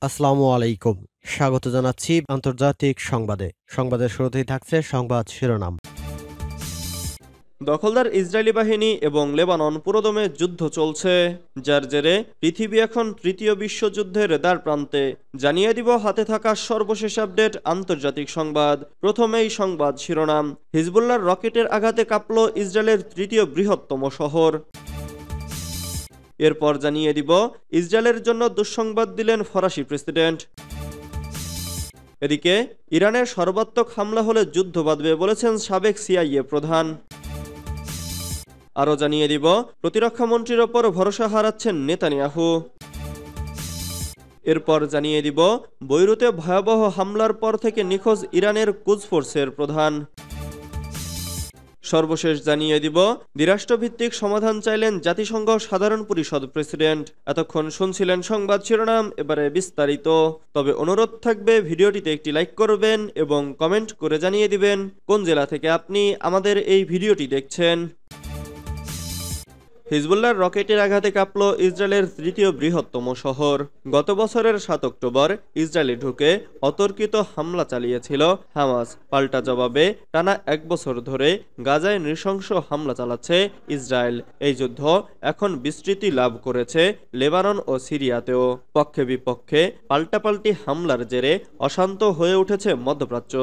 আসসালামু আলাইকুম। স্বাগত জানাচ্ছি আন্তর্জাতিক সংবাদে। সংবাদের শুরুতেই থাকছে সংবাদ শিরোনাম। দখলদার ইসরায়েলি বাহিনী এবং লেবানন পুরোদমে যুদ্ধ চলছে, যার জেরে পৃথিবী এখন তৃতীয় বিশ্বযুদ্ধের দ্বারপ্রান্তে। জানিয়ে দিব হাতে থাকা সর্বশেষ আপডেট আন্তর্জাতিক সংবাদ। প্রথমেই সংবাদ শিরোনাম। হিজবুল্লাহর রকেটের আঘাতে কাঁপল ইসরায়েলের তৃতীয় বৃহত্তম শহর। এরপর জানিয়ে দিব ইসরায়েলের জন্য দুঃসংবাদ দিলেন ফরাসি প্রেসিডেন্ট। এদিকে ইরানের সর্বাত্মক হামলা হলে যুদ্ধ বাঁধবে বলেছেন সাবেক সিআইএ প্রধান। আরও জানিয়ে দিব প্রতিরক্ষা মন্ত্রীর ওপর ভরসা হারাচ্ছেন নেতানিয়াহু। এরপর জানিয়ে দিব বৈরুতে ভয়াবহ হামলার পর থেকে নিখোঁজ ইরানের কুদস ফোর্সের প্রধান। সর্বশেষ জানিয়ে দিব দ্বিরাষ্ট্রভিত্তিক সমাধান চাইলেন জাতিসংঘ সাধারণ পরিষদ প্রেসিডেন্ট। এতক্ষণ শুনছিলেন সংবাদ শিরোনাম, এবারে বিস্তারিত। তবে অনুরোধ থাকবে ভিডিওটিতে একটি লাইক করবেন এবং কমেন্ট করে জানিয়ে দিবেন কোন জেলা থেকে আপনি আমাদের এই ভিডিওটি দেখছেন। হিজবুল্লাহর রকেটের আঘাতে কাঁপল ইসরায়েলের তৃতীয় বৃহত্তম শহর। গত বছরের 7 অক্টোবর ইসরায়েলে ঢুকে অতর্কিত হামলা চালিয়েছিল হামাস। পাল্টা জবাবে টানা 1 বছর ধরে গাজায় নৃশংস হামলা চালাচ্ছে ইসরায়েল। এই যুদ্ধ এখন বিস্তৃতি লাভ করেছে লেবানন ও সিরিয়াতেও। পক্ষে বিপক্ষে পাল্টাপাল্টি হামলার জেরে অশান্ত হয়ে উঠেছে মধ্যপ্রাচ্য।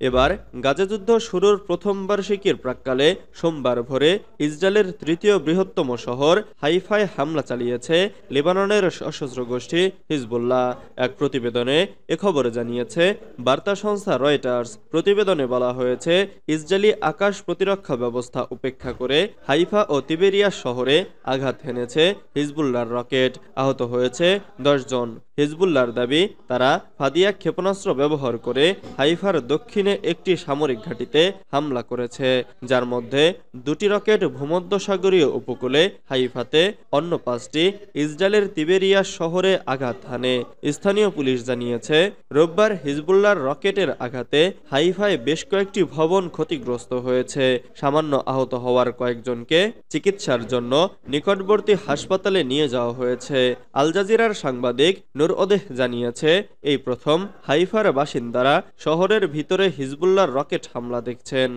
এবার গাজা যুদ্ধ শুরুর প্রথম বার্ষিকীর প্রাক্কালে সোমবার ভোরে ইসরায়েলের তৃতীয় বৃহত্তম শহর হাইফায় হামলা চালিয়েছে লেবাননের সশস্ত্র গোষ্ঠী হিজবুল্লাহ। এক প্রতিবেদনে এ খবর জানিয়েছে বার্তা সংস্থা রয়টার্স। প্রতিবেদনে বলা হয়েছে ইসরায়েলি আকাশ প্রতিরক্ষা ব্যবস্থা উপেক্ষা করে হাইফা ও তিবেরিয়া শহরে আঘাত হেনেছে হিজবুল্লাহর রকেট। আহত হয়েছে 10 জন। হিজবুল্লাহর দাবি তারা ফাদিয়া ক্ষেপণাস্ত্র ব্যবহার করে হাইফার দক্ষিণে একটি সামরিক ঘাঁটিতে হামলা করেছে, যার মধ্যে 2টি রকেট ভূমধ্যসাগরীয় উপকূলে হাইফাতে, অন্য 5টি ইসরায়েলের তিবেরিয়া শহরে আঘাত হানে। স্থানীয় পুলিশ জানিয়েছে রোববার হিজবুল্লাহর রকেটের আঘাতে হাইফায় বেশ কয়েকটি ভবন ক্ষতিগ্রস্ত হয়েছে। সামান্য আহত হওয়ার কয়েকজনকে চিকিৎসার জন্য নিকটবর্তী হাসপাতালে নিয়ে যাওয়া হয়েছে। আল জাজিরার সাংবাদিক নূর ওদেহ জানিয়েছে এই প্রথম হাইফার বাসিন্দারা শহরের ভিতরে হিজবুল্লাহর রকেট হামলা দেখছেন।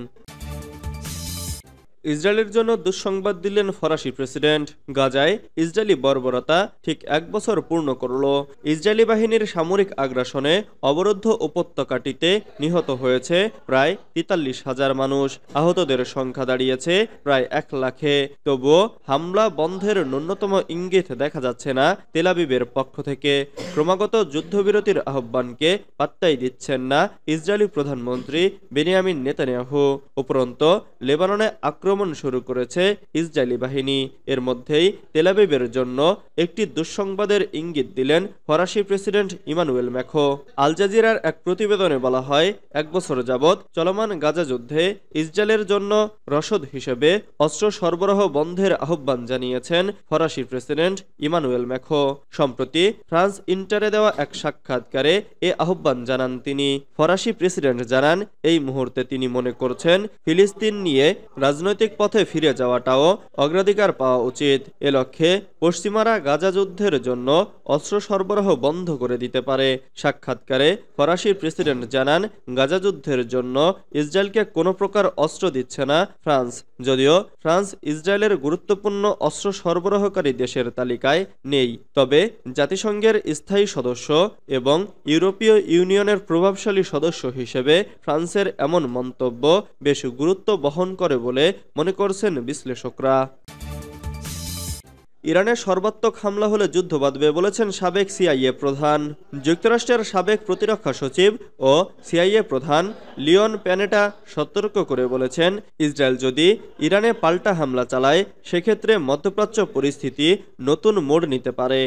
ইসরায়েলের জন্য দুঃসংবাদ দিলেন ফরাসি প্রেসিডেন্ট। গাজায় ইসরায়েলি বর্বরতা ঠিক 1 বছর পূর্ণ করল। ইসরায়েলি বাহিনীর সামরিক আগ্রাসনে অবরুদ্ধ উপত্যকাটিতে নিহত হয়েছে প্রায় 43,000 মানুষ। আহতদের সংখ্যা দাঁড়িয়েছে প্রায় 1 লাখে। তবুও হামলা বন্ধের ন্যূনতম ইঙ্গিত দেখা যাচ্ছে না তেল আবিবের পক্ষ থেকে। ক্রমাগত যুদ্ধবিরতির আহ্বানকে পাত্তাই দিচ্ছেন না ইসরায়েলি প্রধানমন্ত্রী বেনিয়ামিন নেতানিয়াহু। উপরন্তু লেবাননে আক্রমণ শুরু করেছে ইসরায়েলি বাহিনী। এর মধ্যেই তেল আবিবের জন্য একটি দুঃসংবাদের ইঙ্গিত দিলেন ফরাসি প্রেসিডেন্ট ইমানুয়েল ম্যাখো। আল জাজিরার এক প্রতিবেদনে বলা হয় 1 বছর যাবৎ চলমান গাজা যুদ্ধে ইসরায়েলের জন্য রসদ হিসেবে অস্ত্র সরবরাহ বন্ধের আহ্বান জানিয়েছেন ফরাসি প্রেসিডেন্ট ইমানুয়েল ম্যাখো। সম্প্রতি ফ্রান্স ইন্টারে দেওয়া এক সাক্ষাৎকারে এ আহ্বান জানান তিনি। ফরাসি প্রেসিডেন্ট জানান এই মুহূর্তে তিনি মনে করছেন ফিলিস্তিন নিয়ে রাজনৈতিক পথে ফিরে যাওয়াটাও অগ্রাধিকার পাওয়া উচিত। এ লক্ষ্যে পশ্চিমারা গাজা যুদ্ধের জন্য অস্ত্র সরবরাহ বন্ধ করে দিতে পারে। সাক্ষাৎকারে ফরাসি প্রেসিডেন্ট জানান গাজা যুদ্ধের জন্য ইসরায়েলকে কোনো প্রকার অস্ত্র দিচ্ছে না ফ্রান্স। যদিও ফ্রান্স ইসরায়েলের গুরুত্বপূর্ণ অস্ত্র সরবরাহকারী দেশের তালিকায় নেই, তবে জাতিসংঘের স্থায়ী সদস্য এবং ইউরোপীয় ইউনিয়নের প্রভাবশালী সদস্য হিসেবে ফ্রান্সের এমন মন্তব্য বেশ গুরুত্ব বহন করে বলে মনে করছেন বিশ্লেষকরা। ইরানের সর্বাত্মক হামলা হলে যুদ্ধ বাঁধবে বলেছেন সাবেক সিআইএ প্রধান। যুক্তরাষ্ট্রের সাবেক প্রতিরক্ষা সচিব ও সিআইএ প্রধান লিওন প্যানেটা সতর্ক করে বলেছেন ইসরায়েল যদি ইরানে পাল্টা হামলা চালায় সেক্ষেত্রে মধ্যপ্রাচ্য পরিস্থিতি নতুন মোড় নিতে পারে।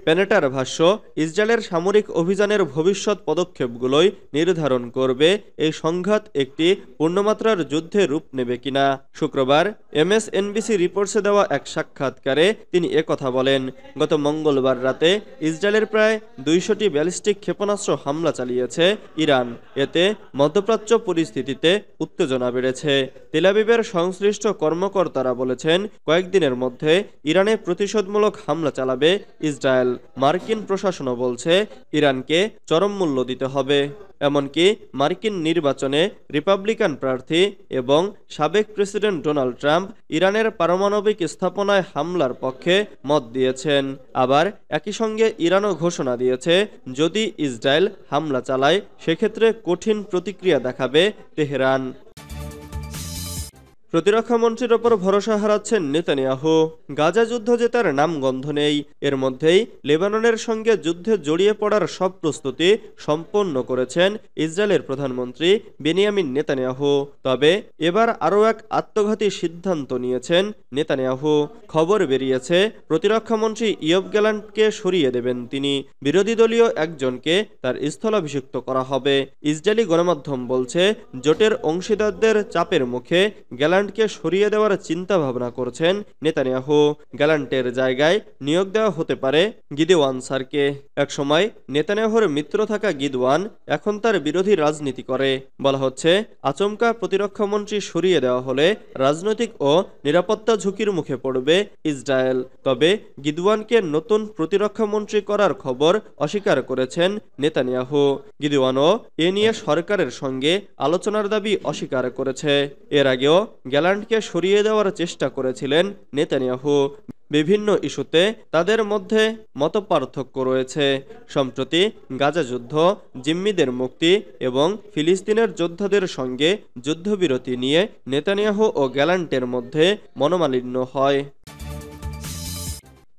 প্যানেটার ভাষ্য, ইসরায়েলের সামরিক অভিযানের ভবিষ্যৎ পদক্ষেপগুলোই নির্ধারণ করবে এই সংঘাত একটি পূর্ণমাত্রার যুদ্ধে রূপ নেবে কিনা। শুক্রবার MSNBC রিপোর্টসে দেওয়া এক সাক্ষাৎকারে তিনি একথা বলেন। গত মঙ্গলবার রাতে ইসরায়েলের প্রায় 200টি ব্যালিস্টিক ক্ষেপণাস্ত্র হামলা চালিয়েছে ইরান। এতে মধ্যপ্রাচ্য পরিস্থিতিতে উত্তেজনা বেড়েছে। তেল আবিবের সংশ্লিষ্ট কর্মকর্তারা বলেছেন কয়েকদিনের মধ্যে ইরানে প্রতিশোধমূলক হামলা চালাবে ইসরায়েল। মার্কিন প্রশাসনও বলছে ইরানকে চরম মূল্য দিতে হবে। এমনকি মার্কিন নির্বাচনে রিপাবলিকান প্রার্থী এবং সাবেক প্রেসিডেন্ট ডোনাল্ড ট্রাম্প ইরানের পারমাণবিক স্থাপনায় হামলার পক্ষে মত দিয়েছেন। আবার একই সঙ্গে ইরানও ঘোষণা দিয়েছে যদি ইসরায়েল হামলা চালায় সেক্ষেত্রে কঠিন প্রতিক্রিয়া দেখাবে তেহরান। প্রতিরক্ষা মন্ত্রীর ওপর ভরসা হারাচ্ছেন নেতানিয়াহু। গাজা যুদ্ধ জেতার নামগন্ধ নেই। এর মধ্যেই লেবাননের সঙ্গে যুদ্ধে জড়িয়ে পড়ার সব প্রস্তুতি সম্পন্ন করেছেন ইসরায়েলের প্রধানমন্ত্রী বেনিয়ামিন নেতানিয়াহু। তবে এবার আরও এক আত্মঘাতী সিদ্ধান্ত নিয়েছেন নেতানিয়াহু। খবর বেরিয়েছে প্রতিরক্ষামন্ত্রী ইয়োব গ্যালান্টকে সরিয়ে দেবেন তিনি। বিরোধী দলীয় একজনকে তার স্থলাভিষিক্ত করা হবে। ইসরায়েলি গণমাধ্যম বলছে জোটের অংশীদারদের চাপের মুখে গ্যালান্টকে সরিয়ে দেওয়ার চিন্তা ভাবনা করছেন নেতানিয়াহু। গ্যালান্টের জায়গায় নিয়োগ দেওয়া হতে পারে গিদেওয়ান স্যারকে। একসময় নেতানিয়াহুর মিত্র থাকা গিদওয়ান এখন তার বিরোধী রাজনীতি করে। বলা হচ্ছে আচমকা প্রতিরক্ষামন্ত্রী সরিয়ে দেওয়া হলে রাজনৈতিক ও নিরাপত্তা ঝুঁকির মুখে পড়বে ইসরায়েল। তবে গিদওয়ানকে নতুন প্রতিরক্ষামন্ত্রী করার খবর অস্বীকার করেছেন নেতানিয়াহু। গিদওয়ানও এ নিয়ে সরকারের সঙ্গে আলোচনার দাবি অস্বীকার করেছে। এর আগেও গ্যালান্টকে সরিয়ে দেওয়ার চেষ্টা করেছিলেন নেতানিয়াহু। বিভিন্ন ইস্যুতে তাদের মধ্যে মতপার্থক্য রয়েছে। সম্প্রতি গাজা যুদ্ধ, জিম্মিদের মুক্তি এবং ফিলিস্তিনের যোদ্ধাদের সঙ্গে যুদ্ধবিরতি নিয়ে নেতানিয়াহু ও গ্যালান্টের মধ্যে মনোমালিন্য হয়।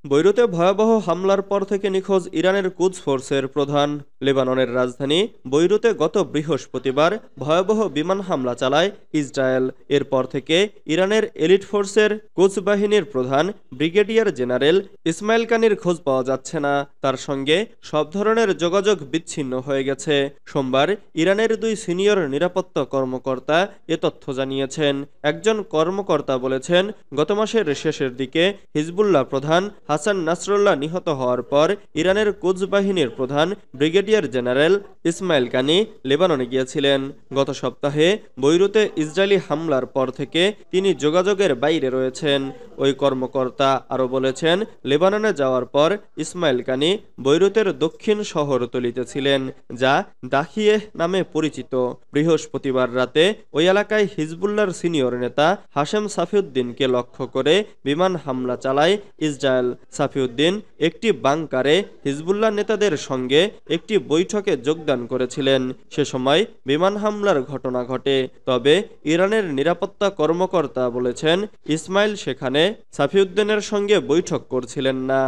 বৈরুতে ভয়াবহ হামলার পর থেকে নিখোঁজ ইরানের কুদস ফোর্সের প্রধান। লেবাননের রাজধানী বৈরুতে গত বৃহস্পতিবার ভয়াবহ বিমান হামলা চালায় ইসরায়েল। এরপর থেকে ইরানের এলিট ফোর্সের কুদস বাহিনীর প্রধান ব্রিগেডিয়ার জেনারেল ইসমাইল কানির খোঁজ পাওয়া যাচ্ছে না। তার সঙ্গে সব ধরনের যোগাযোগ বিচ্ছিন্ন হয়ে গেছে। সোমবার ইরানের দুই সিনিয়র নিরাপত্তা কর্মকর্তা এ তথ্য জানিয়েছেন। একজন কর্মকর্তা বলেছেন গত মাসের শেষের দিকে হিজবুল্লাহ প্রধান হাসান নাসরুল্লাহ নিহত হওয়ার পর ইরানের কুদস বাহিনীর প্রধান ব্রিগেডিয়ার জেনারেল ইসমাইল কানি লেবাননে গিয়েছিলেন। গত সপ্তাহে বৈরুতে ইসরায়েলি হামলার পর থেকে তিনি যোগাযোগের বাইরে রয়েছেন। ওই কর্মকর্তা আরও বলেছেন লেবাননে যাওয়ার পর ইসমাইল কানি বৈরুতের দক্ষিণ শহরতলিতে ছিলেন, যা দাখিয়েহ নামে পরিচিত। বৃহস্পতিবার রাতে ওই এলাকায় হিজবুল্লাহর সিনিয়র নেতা হাশেম সাফিউদ্দিনকে লক্ষ্য করে বিমান হামলা চালায় ইসরায়েল। সাফিউদ্দিন একটি বাংকারে হিজবুল্লাহ নেতাদের সঙ্গে একটি বৈঠকে যোগদান করেছিলেন। সে সময় বিমান হামলার ঘটনা ঘটে। তবে ইরানের নিরাপত্তা কর্মকর্তা বলেছেন ইসমাইল সেখানে সাফিউদ্দিনের সঙ্গে বৈঠক করছিলেন না।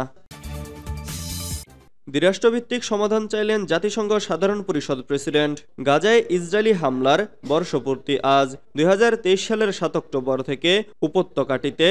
দ্বিরাষ্ট্রভিত্তিক সমাধান চাইলেন জাতিসংঘ সাধারণ পরিষদ প্রেসিডেন্ট। গাজায় ইসরায়েলি হামলার বর্ষপূর্তি আজ। 2023 সালের 7 অক্টোবর থেকে উপত্যকাটিতে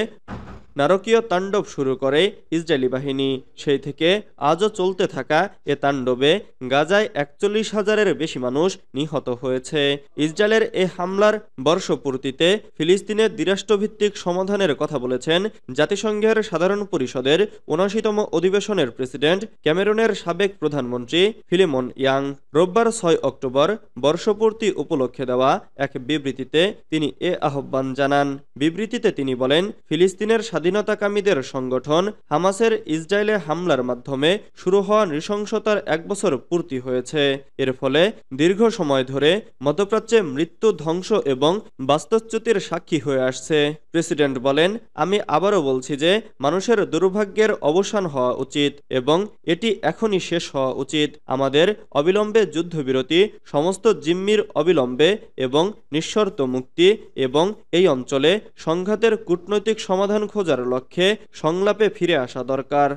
নারকীয় তাণ্ডব শুরু করে ইসরায়েলি বাহিনী। সেই থেকে আজও চলতে থাকা এ তাণ্ডবে গাজায় 41,000-এর বেশি মানুষ নিহত হয়েছে। ইসরায়েলের এ হামলার বর্ষপূর্তিতে ফিলিস্তিনের দ্বিরাষ্ট্রভিত্তিক সমাধানের কথা বলেছেন জাতিসংঘের সাধারণ পরিষদের 79তম অধিবেশনের প্রেসিডেন্ট ক্যামেরুনের সাবেক প্রধানমন্ত্রী ফিলিমন ইয়াং। রোববার 6 অক্টোবর বর্ষপূর্তি উপলক্ষে দেওয়া এক বিবৃতিতে তিনি এ আহ্বান জানান। বিবৃতিতে তিনি বলেন ফিলিস্তিনের স্বাধীনতাকামীদের সংগঠন হামাসের ইসরায়েলে হামলার মাধ্যমে শুরু হওয়া নৃশংসতার 1 বছর পূর্তি হয়েছে। এর ফলে দীর্ঘ সময় ধরে মধ্যপ্রাচ্যে মৃত্যু, ধ্বংস এবং বাস্তুচ্যুতির সাক্ষী হয়ে আসছে। প্রেসিডেন্ট বলেন, আমি আবারও বলছি যে মানুষের দুর্ভাগ্যের অবসান হওয়া উচিত এবং এটি এখনই শেষ হওয়া উচিত। আমাদের অবিলম্বে যুদ্ধবিরতি, সমস্ত জিম্মির অবিলম্বে এবং নিঃশর্ত মুক্তি এবং এই অঞ্চলে সংঘাতের কূটনৈতিক সমাধান খোঁজার লক্ষ্যে সংলাপে ফিরে আসা দরকার।